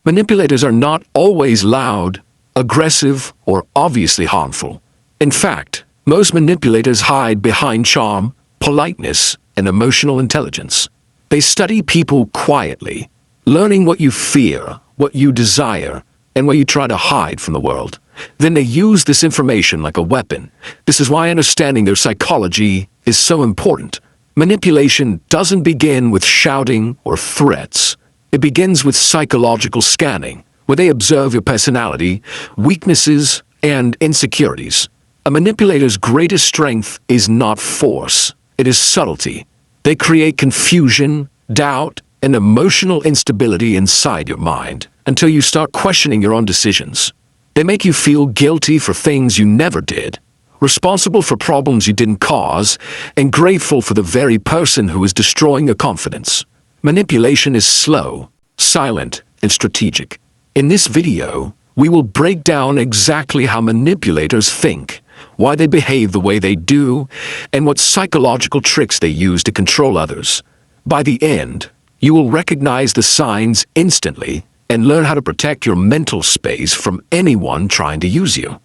Manipulators are not always loud, aggressive, or obviously harmful. In fact, most manipulators hide behind charm, politeness, and emotional intelligence. They study people quietly, learning what you fear, what you desire, and what you try to hide from the world. Then they use this information like a weapon. This is why understanding their psychology is so important. Manipulation doesn't begin with shouting or threats. It begins with psychological scanning, where they observe your personality, weaknesses, and insecurities. A manipulator's greatest strength is not force, it is subtlety. They create confusion, doubt, and emotional instability inside your mind until you start questioning your own decisions. They make you feel guilty for things you never did, responsible for problems you didn't cause, and grateful for the very person who is destroying your confidence. Manipulation is slow, silent, and strategic. In this video, we will break down exactly how manipulators think, why they behave the way they do, and what psychological tricks they use to control others. By the end, you will recognize the signs instantly and learn how to protect your mental space from anyone trying to use you.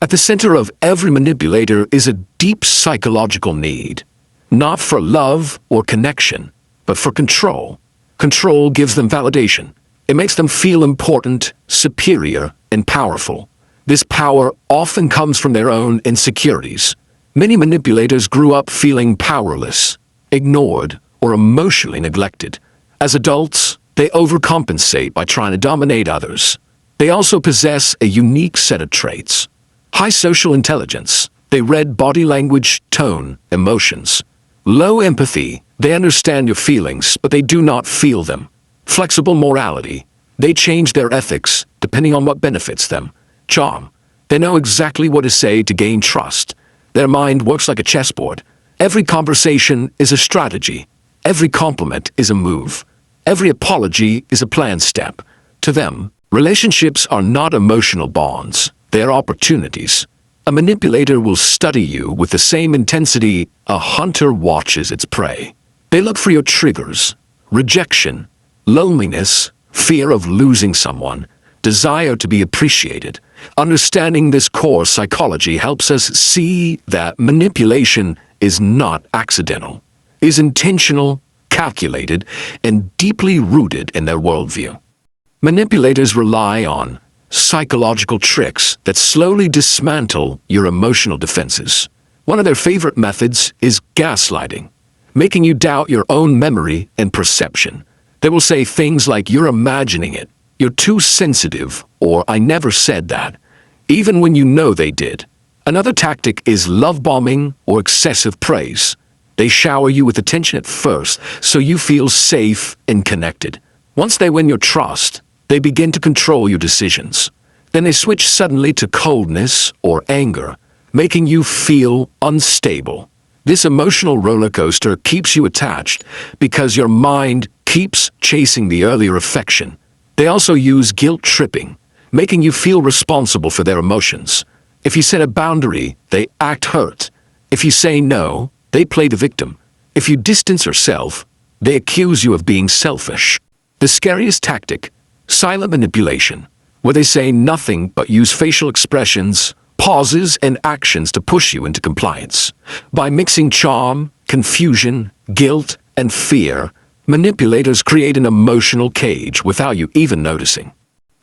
At the center of every manipulator is a deep psychological need, not for love or connection, but for control. Control gives them validation. It makes them feel important, superior, and powerful. This power often comes from their own insecurities. Many manipulators grew up feeling powerless, ignored, or emotionally neglected. As adults, they overcompensate by trying to dominate others. They also possess a unique set of traits. High social intelligence. They read body language, tone, emotions. Low empathy. They understand your feelings, but they do not feel them. Flexible morality. They change their ethics depending on what benefits them. Charm. They know exactly what to say to gain trust. Their mind works like a chessboard. Every conversation is a strategy. Every compliment is a move. Every apology is a planned step. To them, relationships are not emotional bonds. They are opportunities. A manipulator will study you with the same intensity a hunter watches its prey. They look for your triggers: rejection, loneliness, fear of losing someone, desire to be appreciated. Understanding this core psychology helps us see that manipulation is not accidental, is intentional, calculated, and deeply rooted in their worldview. Manipulators rely on psychological tricks that slowly dismantle your emotional defenses. One of their favorite methods is gaslighting, making you doubt your own memory and perception. They will say things like, "You're imagining it," "You're too sensitive," or "I never said that," even when you know they did. Another tactic is love bombing or excessive praise. They shower you with attention at first, so you feel safe and connected. Once they win your trust, they begin to control your decisions. Then they switch suddenly to coldness or anger, making you feel unstable. This emotional roller coaster keeps you attached because your mind keeps chasing the earlier affection. They also use guilt tripping, making you feel responsible for their emotions. If you set a boundary, they act hurt. If you say no, they play the victim. If you distance yourself, they accuse you of being selfish. The scariest tactic: silent manipulation, where they say nothing but use facial expressions, pauses, and actions to push you into compliance. By mixing charm, confusion, guilt, and fear, manipulators create an emotional cage without you even noticing.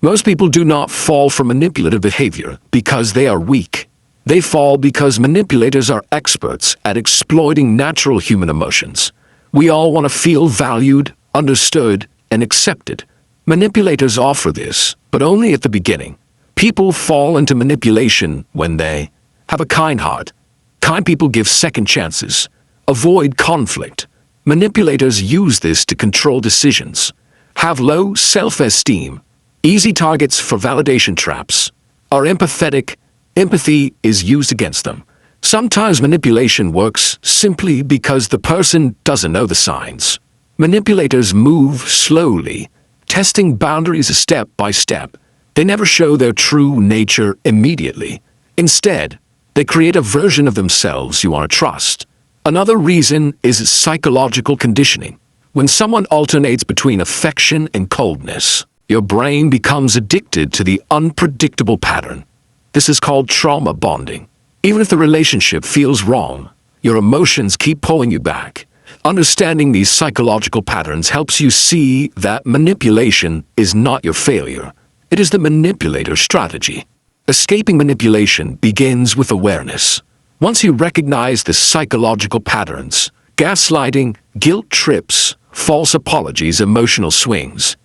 Most people do not fall for manipulative behavior because they are weak. They fall because manipulators are experts at exploiting natural human emotions. We all want to feel valued, understood, and accepted. Manipulators offer this, but only at the beginning. People fall into manipulation when they have a kind heart. Kind people give second chances, avoid conflict. Manipulators use this to control decisions, have low self-esteem, easy targets for validation traps, are empathetic. Empathy is used against them. Sometimes manipulation works simply because the person doesn't know the signs. Manipulators move slowly, testing boundaries step by step. They never show their true nature immediately. Instead, they create a version of themselves you want to trust. Another reason is psychological conditioning. When someone alternates between affection and coldness, Your brain becomes addicted to the unpredictable pattern. This is called trauma bonding. Even if the relationship feels wrong, your emotions keep pulling you back. Understanding these psychological patterns helps you see that manipulation is not your failure. It is the manipulator's strategy. Escaping manipulation begins with awareness. Once you recognize the psychological patterns, gaslighting, guilt trips, false apologies, emotional swings,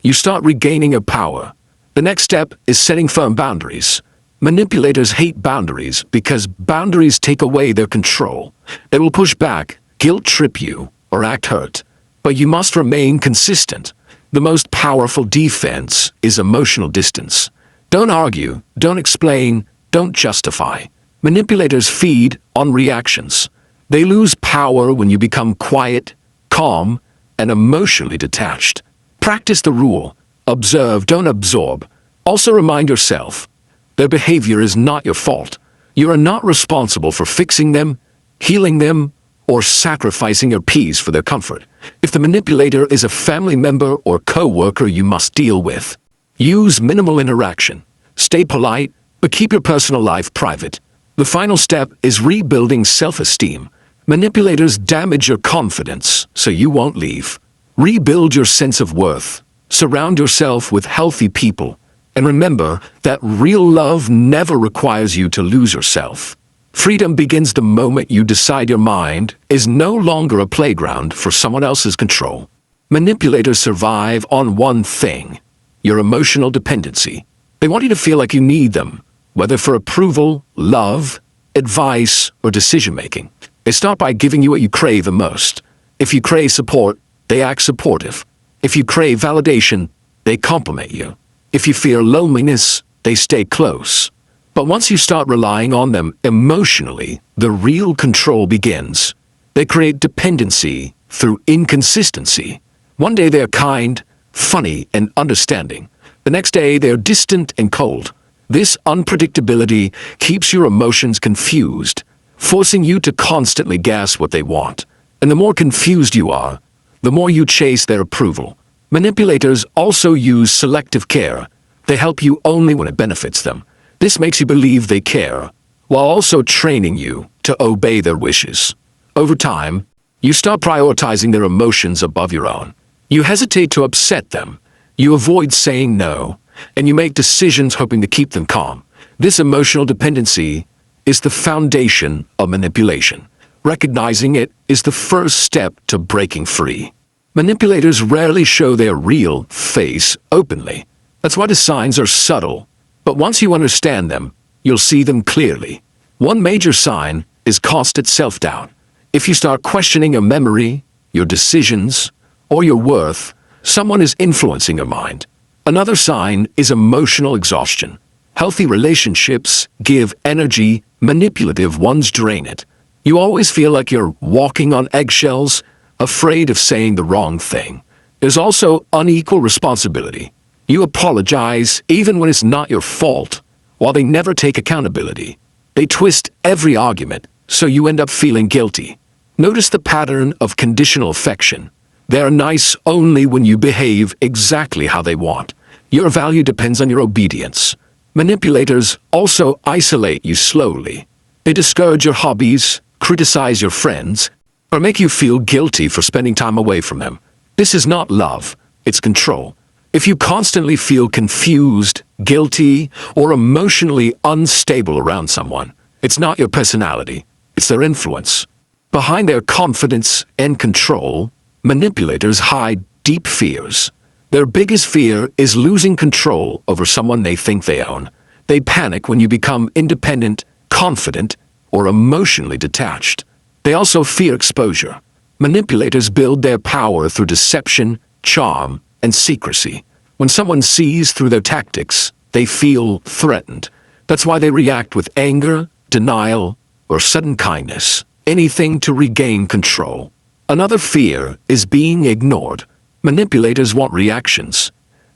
you start regaining your power. The next step is setting firm boundaries. Manipulators hate boundaries because boundaries take away their control. They will push back, guilt trip you, or act hurt. But you must remain consistent. The most powerful defense is emotional distance. Don't argue, don't explain, don't justify. Manipulators feed on reactions. They lose power when you become quiet, calm, and emotionally detached. Practice the rule. Observe, don't absorb. Also remind yourself, their behavior is not your fault. You are not responsible for fixing them, healing them, or sacrificing your peace for their comfort. If the manipulator is a family member or co-worker you must deal with, use minimal interaction. Stay polite, but keep your personal life private. The final step is rebuilding self-esteem. Manipulators damage your confidence, so you won't leave. Rebuild your sense of worth. Surround yourself with healthy people. And remember that real love never requires you to lose yourself. Freedom begins the moment you decide your mind is no longer a playground for someone else's control. Manipulators survive on one thing: your emotional dependency. They want you to feel like you need them, whether for approval, love, advice, or decision-making. They start by giving you what you crave the most. If you crave support, they act supportive. If you crave validation, they compliment you. If you fear loneliness, they stay close. But once you start relying on them emotionally, the real control begins. They create dependency through inconsistency. One day they're kind, funny, and understanding. The next day they're distant and cold. This unpredictability keeps your emotions confused, forcing you to constantly guess what they want. And the more confused you are, the more you chase their approval. Manipulators also use selective care. They help you only when it benefits them. This makes you believe they care, while also training you to obey their wishes. Over time, you start prioritizing their emotions above your own. You hesitate to upset them. You avoid saying no, and you make decisions hoping to keep them calm. This emotional dependency is the foundation of manipulation. Recognizing it is the first step to breaking free. Manipulators rarely show their real face openly. That's why the signs are subtle. But once you understand them, you'll see them clearly. One major sign is constant self-doubt. If you start questioning your memory, your decisions, or your worth, someone is influencing your mind. Another sign is emotional exhaustion. Healthy relationships give energy, manipulative ones drain it. You always feel like you're walking on eggshells, afraid of saying the wrong thing. There's also unequal responsibility. You apologize even when it's not your fault, while they never take accountability. They twist every argument, so you end up feeling guilty. Notice the pattern of conditional affection. They're nice only when you behave exactly how they want. Your value depends on your obedience. Manipulators also isolate you slowly. They discourage your hobbies, criticize your friends, or make you feel guilty for spending time away from them. This is not love, it's control. If you constantly feel confused, guilty, or emotionally unstable around someone, it's not your personality, it's their influence. Behind their confidence and control, manipulators hide deep fears. Their biggest fear is losing control over someone they think they own. They panic when you become independent, confident, or emotionally detached. They also fear exposure. Manipulators build their power through deception, charm, and secrecy. When someone sees through their tactics, they feel threatened. That's why they react with anger, denial, or sudden kindness, anything to regain control. Another fear is being ignored. Manipulators want reactions: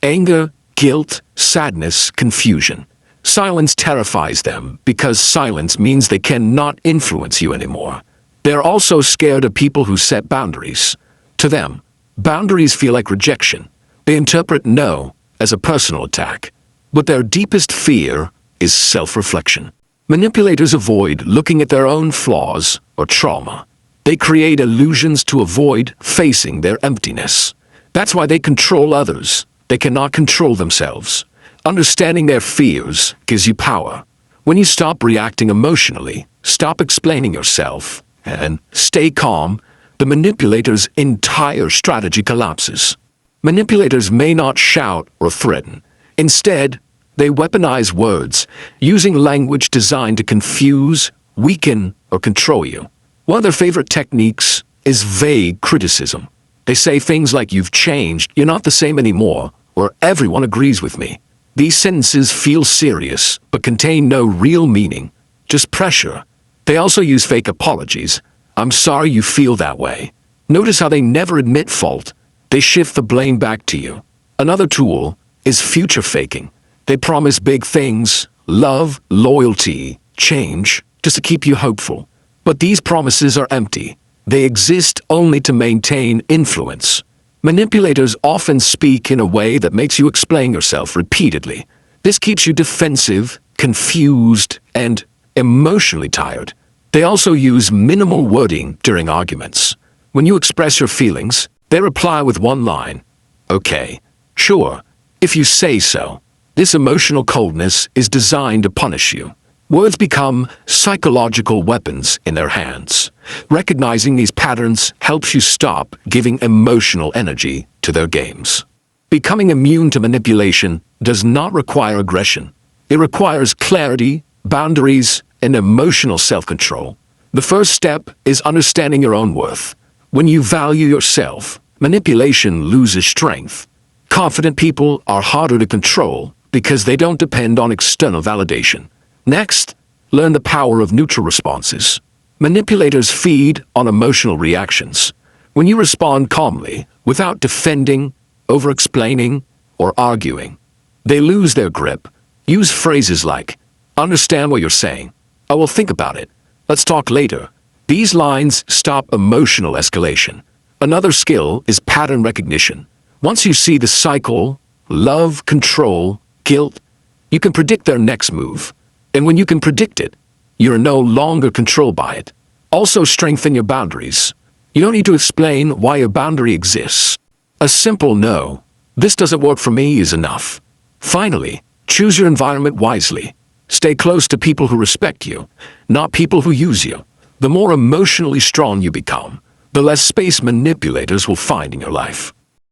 anger, guilt, sadness, confusion. Silence terrifies them because silence means they cannot influence you anymore. They're also scared of people who set boundaries. To them, boundaries feel like rejection. They interpret no as a personal attack, but their deepest fear is self-reflection. Manipulators avoid looking at their own flaws or trauma. They create illusions to avoid facing their emptiness. That's why they control others. They cannot control themselves. Understanding their fears gives you power. When you stop reacting emotionally, stop explaining yourself, and stay calm, the manipulator's entire strategy collapses. Manipulators may not shout or threaten. Instead, they weaponize words, using language designed to confuse, weaken, or control you. One of their favorite techniques is vague criticism. They say things like, "You've changed, you're not the same anymore," or "Everyone agrees with me." These sentences feel serious, but contain no real meaning, just pressure. They also use fake apologies. "I'm sorry you feel that way." Notice how they never admit fault. They shift the blame back to you. Another tool is future faking. They promise big things, love, loyalty, change, just to keep you hopeful. But these promises are empty. They exist only to maintain influence. Manipulators often speak in a way that makes you explain yourself repeatedly. This keeps you defensive, confused, and emotionally tired. They also use minimal wording during arguments. When you express your feelings, they reply with one line, "Okay, sure, if you say so." This emotional coldness is designed to punish you. Words become psychological weapons in their hands. Recognizing these patterns helps you stop giving emotional energy to their games. Becoming immune to manipulation does not require aggression. It requires clarity, boundaries, and emotional self-control. The first step is understanding your own worth. When you value yourself, manipulation loses strength. Confident people are harder to control because they don't depend on external validation. Next, learn the power of neutral responses. Manipulators feed on emotional reactions. When you respond calmly, without defending, over-explaining, or arguing, they lose their grip. Use phrases like, "Understand what you're saying. I will think about it. Let's talk later." These lines stop emotional escalation. Another skill is pattern recognition. Once you see the cycle, love, control, guilt, you can predict their next move. And when you can predict it, you're no longer controlled by it. Also strengthen your boundaries. You don't need to explain why a boundary exists. A simple "no, this doesn't work for me" is enough. Finally, choose your environment wisely. Stay close to people who respect you, not people who use you. The more emotionally strong you become, the less space manipulators will find in your life.